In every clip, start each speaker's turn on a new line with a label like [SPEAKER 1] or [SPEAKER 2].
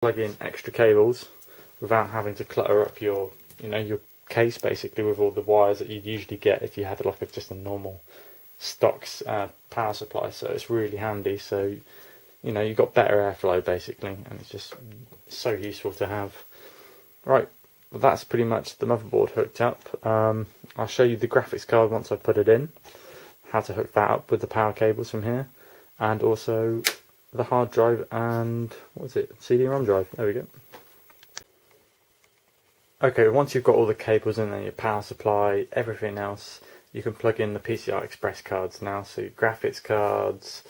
[SPEAKER 1] plug in extra cables without having to clutter up your case basically with all the wires that you'd usually get if you had like just a normal stocks power supply. So it's really handy. So you've got better airflow basically, and it's just so useful to have. Right, well, that's pretty much the motherboard hooked up. I'll show you the graphics card once I put it in, how to hook that up with the power cables from here, and also the hard drive and what's it, CD-ROM drive. There we go. Okay, once you've got all the cables in there, your power supply, everything else, you can plug in the PCI Express cards now. So your graphics cards,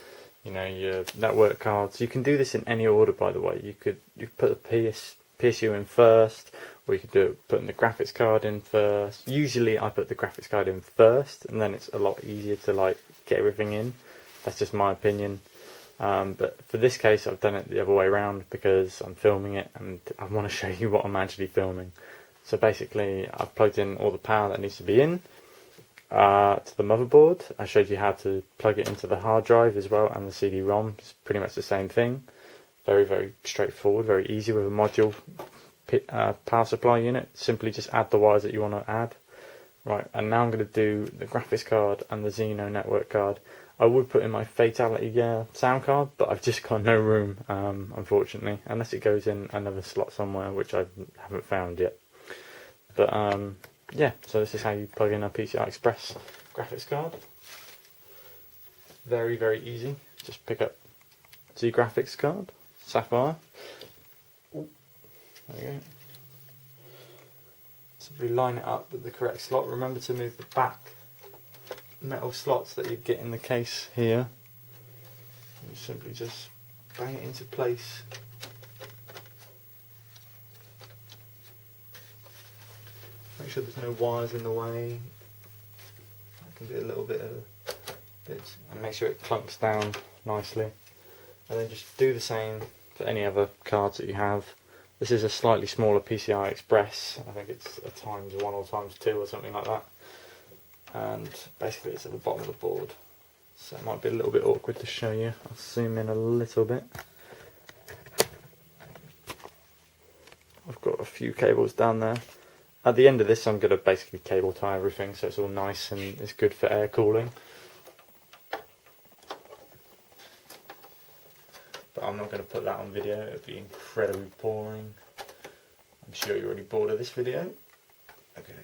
[SPEAKER 1] your network cards. You can do this in any order, by the way. You could put the PSU in first, or you could putting the graphics card in first. Usually I put the graphics card in first, and then it's a lot easier to get everything in. That's just my opinion. But for this case, I've done it the other way around because I'm filming it and I want to show you what I'm actually filming. So basically, I've plugged in all the power that needs to be in to the motherboard. I showed you how to plug it into the hard drive as well, and the CD-ROM. It's pretty much the same thing. Very, very straightforward, very easy with a module power supply unit. Simply just add the wires that you want to add. Right, and now I'm going to do the graphics card and the Xeno network card. I would put in my Fatality sound card, but I've just got no room, unfortunately, unless it goes in another slot somewhere, which I haven't found yet. But yeah, so this is how you plug in a PCI Express graphics card. Very, very easy. Just pick up the graphics card, Sapphire. Ooh, there you go. Simply line it up with the correct slot. Remember to move the back metal slots that you get in the case here. You simply just bang it into place. Make sure there's no wires in the way. That can be a little bit and make sure it clumps down nicely. And then just do the same for any other cards that you have. This is a slightly smaller PCI Express. I think it's a ×1 or ×2 or something like that. And basically it's at the bottom of the board. So it might be a little bit awkward to show you. I'll zoom in a little bit. I've got a few cables down there. At the end of this I'm going to basically cable tie everything so it's all nice and it's good for air cooling. But I'm not going to put that on video, it would be incredibly boring. I'm sure you're already bored of this video. Okay.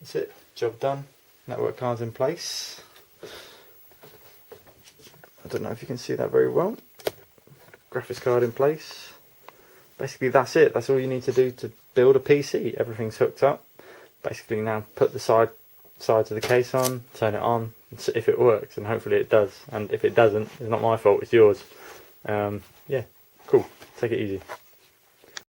[SPEAKER 1] That's it, job done. Network cards in place. I don't know if you can see that very well. Graphics card in place. Basically that's it, that's all you need to do to build a PC. Everything's hooked up. Basically now put the sides of the case on, turn it on, and see if it works, and hopefully it does. And if it doesn't, it's not my fault, it's yours. Yeah, cool, take it easy.